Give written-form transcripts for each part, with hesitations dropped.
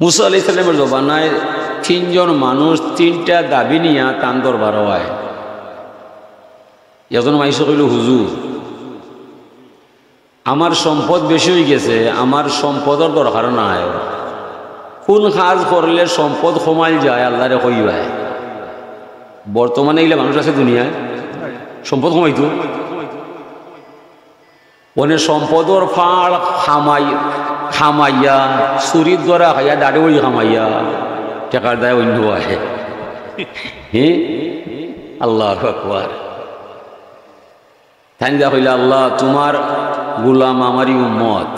মুসা আলাইহিস সালামের জবানায় তিনজন মানুষ তিনটা দাবি নিয়া তান দরবার হয়। এজন মাইসে কইল, হুজুর আমার সম্পদ বেশি হয়ে গেছে, আমার সম্পদের দরকার নাই। কোন কাজ করলে সম্পদ কমাই যায় আল্লাহরে কইবায়? বর্তমানে এগুলা মানুষ আছে দুনিয়ায় সম্পদ কমাইতো, অনেক সম্পদর ফাড় খামাইয়া চুরির দ্বারা খাইয়া দাঁড়ে ওই খামাইয়া টাকার দায় অন্য আহে। হ্যাঁ, আল্লাহু আকবার। তাই যা কইলা, আল্লাহ তোমার গোলাম আমারই উম্মত,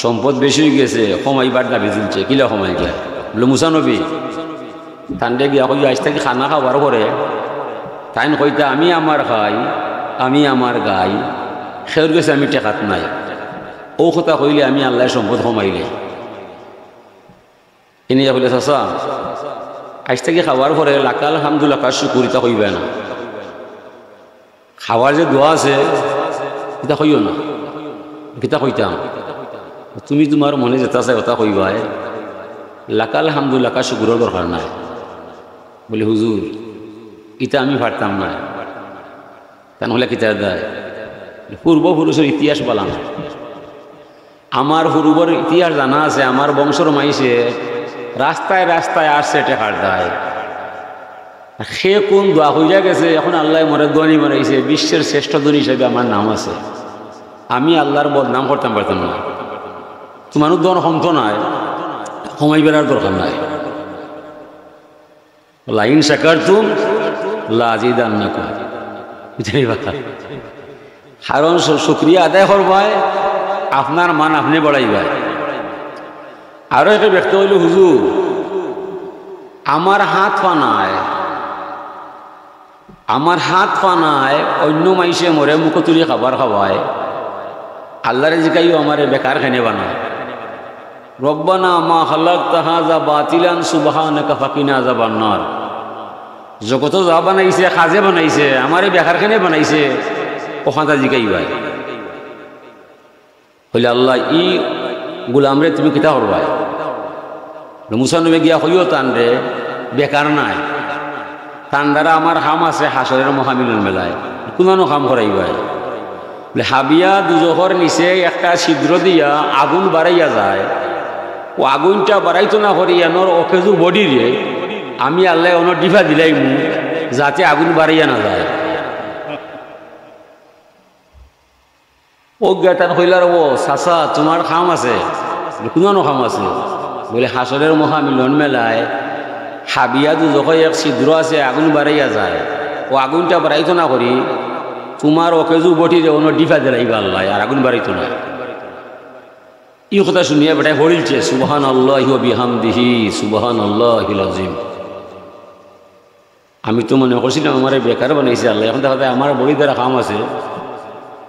সম্পদ বেশি হয়ে গেছে, কমাইবার দাবি চলছে, কিলা কমাই যায়? বলে মুসা নবী তান্ডে গিয়া কই আজ থেকে খানা খাবার করে তাইন কইতা আমি আমার খাই, আমি আমার গাই, খের গেছে আমি টেকাত নাই। ও কথা কইলে আমি আল্লাহ সম্পদ কমাইলে এনে কইলে, চাচা আজ থেকে খাবার পরে লাকা আলহামদুলিল্লাহ কার শুকুরিতা কইবে না, খাওয়ার যে দোয়া আছে এটা কইও না। কিতা কইতাম? তুমি তোমার মনে যেটা আছে কথা কইবাই, লাকা আলহামদুলিল্লাহ কার শুকুরের দরকার নাই। বলে হুজুর এটা আমি পারতাম না। তাহলে কিতা দেয়? পূর্বপুরুষের ইতিহাস বলাম, আমার পূর্বর ইতিহাস জানা আছে, আমার বংশর মাইসে রাস্তায় রাস্তায় আসছে টেকার দায়। সে কোন দোয়া হইয়া গেছে, এখন আল্লাহ মরে দোয়ানি বানাইছে, বিশ্বের শ্রেষ্ঠ ধনী হিসেবে আমার নাম আছে। আমি আল্লাহর বদনাম করতাম পারতাম না। তোমার দোয়ান ক্ষমত নাই, সময় বেড়ার দরকার নাই। লাইন শাকারতুম লাযিদান্নাকুম, কারণ শুকরিয়া আদায় করবাই, আপনার মান আপনি বাড়াইবাই। আরো একটা ব্যক্তি হইল, হুজুর আমার হাত পা নাই, আমার হাত পা নাই, অন্য মাইসে মরে মুখ তুলি খাবার খাওয়ায়, আল্লাহরে জিকাইও আমারে বেকার খানে বানায়। রব্বানা মা খালাকতা হাযা বাতিলান সুবহানাকা ফাকিনা আযাবান নার। জগত যা বানাইছে কাজে বানাইছে, আমারে বেকার খানে বানাইছে, ওখানটা জিকাইবাই। হইলে আল্লাহ ই গোলামরে তুমি কিতা করবাই? মুসা নবী গিয়া হইও তান রে বেকার নাই, তান দ্বারা আমার হাম আছে হাসরের মহামিলন মেলায়, কোনো কাম করাইবাই। বলে হাবিয়া দুজহর নিচে একটা ছিদ্র দিয়া আগুন বাড়াইয়া যায়, ও আগুনটা বাড়াইতো না করিয়ানোর অকেজু বডিরে আমি আল্লাহ অন্য ডিফা দিলাই মু, যাতে আগুন বাড়াইয়া না যায়। ও জ্ঞাতান হইলার, ও চাচা তোমার খাম আছে? কোনো খাম আছে? বলে হাসরের মহামিলন মেলায় হাবিয়া দুজখ এক ছিদ্র আছে, আগুন বাড়াইয়া যায়, ও আগুনটা বাড়াইতো না করি তোমার অকেজু বটিরে অন্য ডিফা দিলাইবা আল্লাহ, আর আগুন বাড়াইতো না। এই কথা শুনিয়া বেটাই হরিলছে, সুবহানাল্লাহি ওয়া বিহামদিহি সুবহানাল্লাহিল আযীম। আমি তো মনে করছিলাম আমার বেকার বানাইছে আল্লাহ, এখন দেখা যায় আমার বড়ি দ্বারা কাম আছে,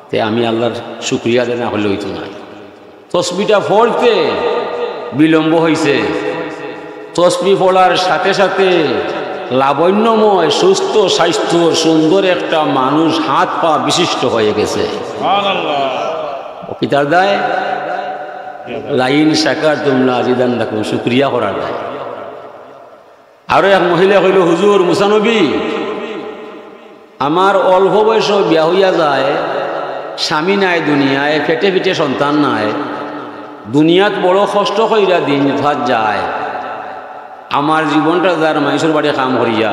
তে আমি আল্লাহর শুকরিয়া আদায় না হলে হইতো না। তসবিটা পড়তে বিলম্ব হয়েছে, তসবি পড়ার সাথে সাথে লাবণ্যময় সুস্থ স্বাস্থ্য সুন্দর একটা মানুষ হাত পা বিশিষ্ট হয়ে গেছে। ও পিতার দায় লাইন শাকারতুম লাযিদান্নাকুম, শুকরিয়া করার দায়। আরো এক মহিলা হইল, হুজুর মুসা নবী আমার অল্প বয়স বিয়া হইয়া যায়, স্বামী নাই দুনিয়ায়, ফেটে ফিটে সন্তান নাই, দুনিয়াত বড় কষ্ট কইরা দিন ভাত যায়, আমার জীবনটা যার মাইসুর বাড়ি কাম করিয়া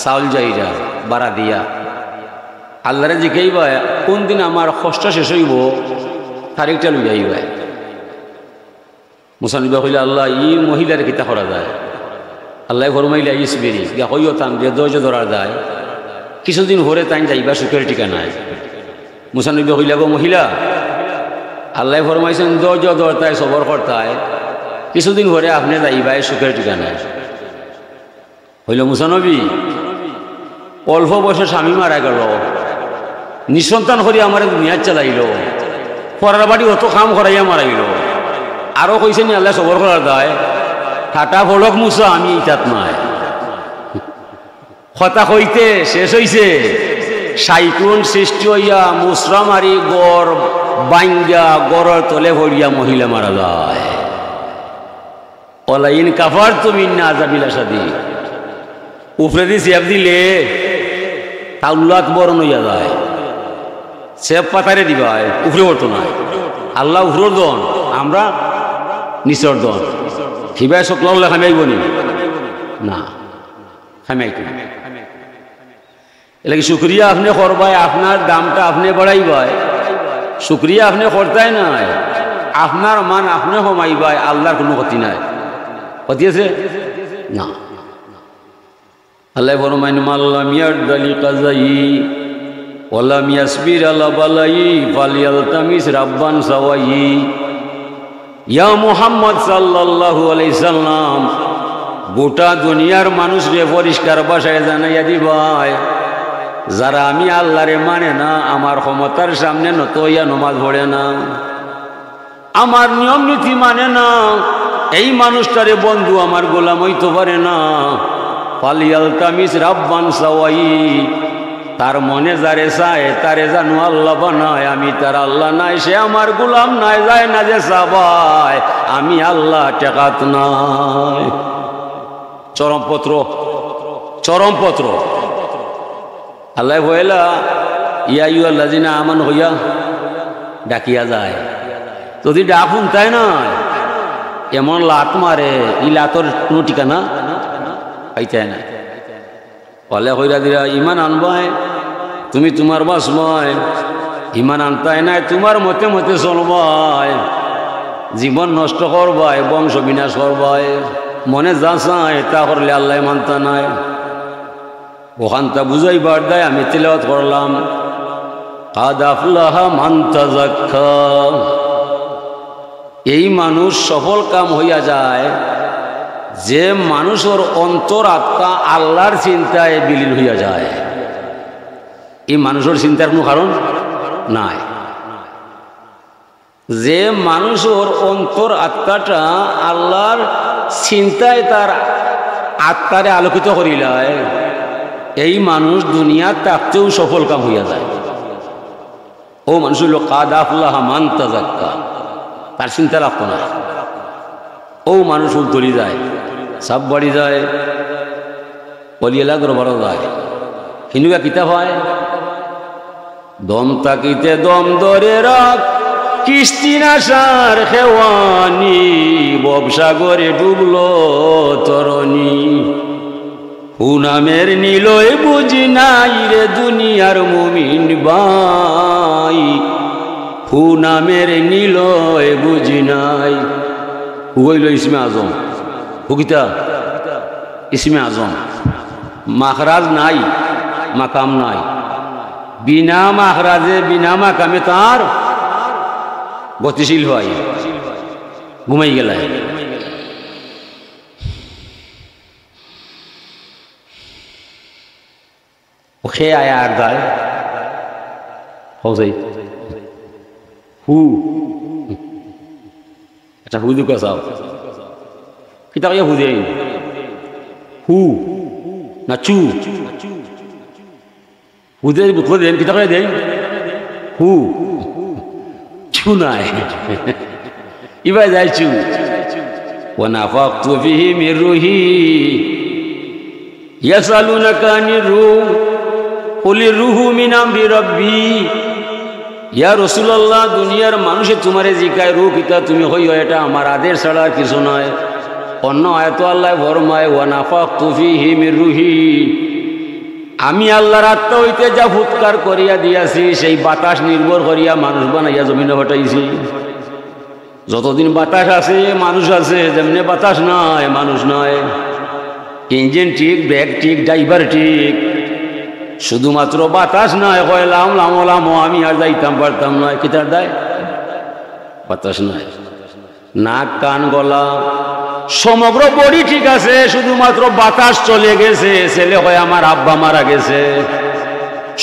চাউল যাইরা বাড়া দিয়া আল্লাহরে জিকাইবা কোন দিন আমার কষ্ট শেষ হইব, তারিখটা লই যাইবা। মুসা নবী কইলে, আল্লাহ ই মহিলার কিতা করা যায়? আল্লাহ ফরমাইলা, ইসবিরি গিয়া কইও তান যে ধৈর্য ধরার যায়, কিছুদিন ভরে তাই যাইবা সুখের ঠিকানায়। মুসা নবী কইলা, গো মহিলা আল্লাহ ফরমাইছেন ধৈর্য ধরতায় সবর করতায়, কিছুদিন ভরে আপনি যাইবাই সুখের ঠিকানায়। হইল মুসা নবী অল্প বয়সে স্বামী মারা গেল, নিঃসন্তান করি আমার দুনিয়ার চালাইল, পরার বাড়ি অত কাম করাইয়া মারাইল, আরো কইছেন আল্লাহ সবর করার দায়, ঠাটা ফলক মুসা আমি ইটাত নাই। কথা কইতে শেষ হইছে, সাইক্লোন সৃষ্টি হইয়া মুসরা মারি গড় বাইঙ্গা গড়ের তলে ভরিয়া মহিলা মারা যায়। ওয়ালাইন কাফারতুম ইন্না আযাবি লাশাদীদ। উপরে দিয়ে সেব দিলে তাউলাত বরণ হইয়া যায়, সেব পাতারে দিবা উপরে পড়তো না। আল্লাহ উপরের দন, আমরা নিচর দন। হিবাই সকল খামাইব নি না, খামাইতো এলাকি শুক্রিয়া আপনি করবাই, আপনার দামটা আপনি বাড়াইবাই। শুক্রিয়া আপনি করতাই নাই, আপনার মান আপনি কমাইবাই, আল্লাহর কোনো ক্ষতি নাই। ক্ষতি আছে না। আল্লাহ ফরমাইন মাল্লাম ইয়ারদালি কাজাই ওয়ালাম ইয়াসবির আলা বালাই ফালিয়ালতামিস রাব্বান সাওয়াই। ইয়া মুহাম্মদ সাল্লাল্লাহু আলাইহি সাল্লাম, গোটা দুনিয়ার মানুষকে পরিষ্কার ভাষায় জানাইয়া দিবাই, যারা আমি আল্লাহরে মানে না, আমার ক্ষমতার সামনে নত হইয়া নমাজ পড়ে না, আমার নিয়ম নীতি মানে না, এই মানুষটারে বন্ধু আমার গোলাম হইতে পারে না। ফালিয়ালতামিস রাব্বান সাওয়াই, তার মনে যারে চায় তারে জানো আল্লাহ বানায়, আমি তার আল্লাহ নাই, সে আমার গোলাম নাই, যায় না যে সাবাই আমি আল্লাহ টেকাত নাই। চরমপত্র, চরমপত্র। আল্লাহ বইলা ইয়া আইয়ুহাল্লাযিনা আমানু হইয়া ডাকিয়া যায়, যদি ডাকুন তাই না এমন লাত মারে, ই লাতর কোনো ঠিকানা পাইতাই না। বলে হইরা দিরা ইমান আনবাই, তুমি তোমার বাসবাই, ইমান আনতাই নাই, তোমার মতে মতে চলবাই, জীবন নষ্ট করবাই, বংশ বিনাশ করবাই, মনে যা চায় তা করলে আল্লাহ মানতা নাই। ওখানটা বুঝাইবার দেয়, আমি তিলাওয়াত করলাম কাদ আফলাহা মান তাযাক্কা। এই মানুষ সফল কাম হইয়া যায় যে মানুষের অন্তর আত্মা আল্লাহর চিন্তায় বিলীন হইয়া যায়। এই মানুষের চিন্তার কোনো কারণ নাই। যে মানুষের অন্তর আত্মাটা আল্লাহর চিন্তায় তার আত্মারে আলোকিত করিলায়, এই মানুষ দুনিয়ার থাকতেও সফল কাম হইয়া যায়। ও মানুষ হইল কাদ আফলাহা মান তাযাক্কা, তার চিন্তা রাখতো না। ও মানুষ উল্টলি যায়, সব বাড়ি যায়, অলিয়েলা গরবারও যায়। হিন্দুকা কিতাব হয় দম তাকিতে দম ধরে রাখ, কিস্তি নাশার খেওয়ানি, ববসাগরে ডুবলো তরণী। হুনামের নীলয় বুঝি নাই রে দুনিয়ার মুমিন ভাই, হুনামের নীলয় বুঝি নাই। হুইল ইসমে আজম, হুকিতা ইসমে আজম, মাখরাজ নাই, মাকাম নাই। বিনা মাখরাজে বিনা মাকামে তার গতিশীল হয়, ঘুমাই গেলায়। ওখে আয়া আর গায় হই হু এটা হুদু কাসাও কিতা ইয়া হুদে হু না চু হুদে বুতলে দেন কিতা কয় দেন হু চু নাই ইবা যায় চু ওয়ানাফাকতু ফিহি মির রুহি ইয়াসালুনাকা আনির রূহ কুলির রূহু মিন আমরি রাব্বি। ইয়া রাসূলুল্লাহ, দুনিয়ার মানুষে তোমারে জিকায় রূহ কিতা, তুমি হইও এটা আমার আদেশ ছাড়া আর কিছু নয়। অন্য আয়াত আল্লাহ ফরমায় ওয়ানাফাকতু ফিহি মির রুহি, আমি আল্লাহর আত্মা হইতে যা ফুৎকার করিয়া দিয়াছি সেই বাতাস নির্ভর করিয়া মানুষ বানাইয়া জমিনে হটাইছি। যতদিন বাতাস আছে মানুষ আছে, যেমনি বাতাস নয় মানুষ নয়। ইঞ্জিন ঠিক, ব্রেক ঠিক, ড্রাইভার ঠিক, শুধুমাত্র বাতাস নয়। কয়লাম লাম আমি আর যাইতাম পারতাম নয়, কিতার দায় বাতাস নয়। নাক কান গলা সমগ্র বডি ঠিক আছে, শুধুমাত্র বাতাস চলে গেছে। ছেলে হয় আমার আব্বা মারা গেছে,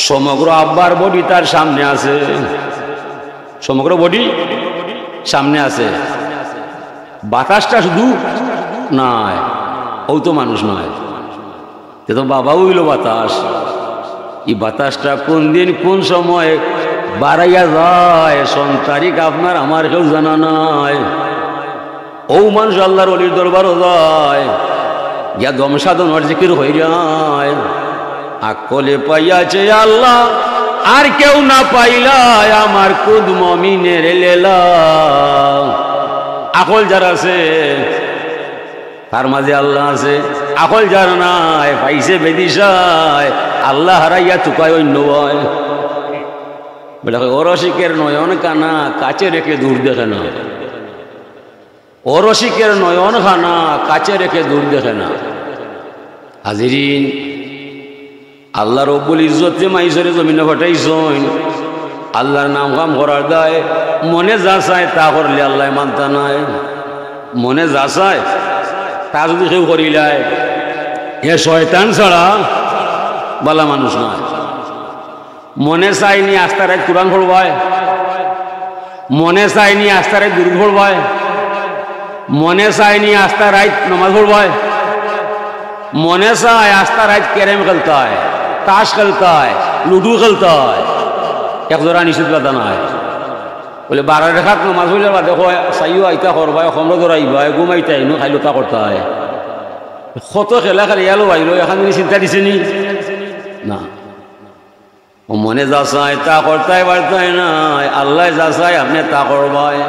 সমগ্র আব্বার বডি তার সামনে আছে, সমগ্র বডি সামনে আছে, বাতাসটা শুধু নয়। ও তো মানুষ নয়, এ তো বাবাও হইল বাতাস। এই বাতাসটা কোন দিন কোন সময় বাড়াইয়া যায়, তারিখ আপনার আমার কেউ জানা নাই। ও মানুষ আল্লাহর অলির দরবারও যায়, গিয়া দম সাধনার জিকির হয়ে যায়, আকলে পাইয়াছে আল্লাহ আর কেউ না পাইলাই আমার কুদ মমিনের লেলা। আকল যার আছে তার মাঝে আল্লাহ আছে, আকল যার নাই পাইছে বেদিশায় আল্লাহ হারাইয়া চুকায় অন্য বয়। বলে অরসিকের নয়ন কানা কাছে রেখে দূর দেখে না, অরসিকের নয়ন খানা কাছে রেখে দূর দেখে না। হাজিরিন, আল্লাহ রব্বুল ইজ্জতে মাইসরে জমিনে ঘটাইছেন, আল্লাহর নাম কাম করার দায় মনে যা চায় তা করলে আল্লাহ মানতা নাই। মনে যা চায় তা যদি কেউ করিলায় এ শয়তান ছাড়া বালা মানুষ নয়। মনে চাইনি আস্তারায় কোরআন পড়বায়, মনে চাইনি আস্তারায় দুরূদ পড়বায়, মনে চাইনি আস্তারায় নামাজ পড়বায়, মনে চায় আস্তারায় ক্যারেম খেলতে হয়, তাস খেলতে হয়, লুডু খেলতে হয়, এক জোড়া নিষেধ বাধা নাই। বলে 12 রেখাত নামাজ পড়লে বাদে চাইও আইতা করবায়, সমর ধরাইবায়, ঘুমাইতে আইনো খাইলো তা করতে হয়। কত খেলা খেলে এলো বাইর এখন চিন্তা দিছে নি না। ও মনে যা চায় তা করতে পারতাই নাই, আল্লাহ যা চায় আপনি তা করবায়।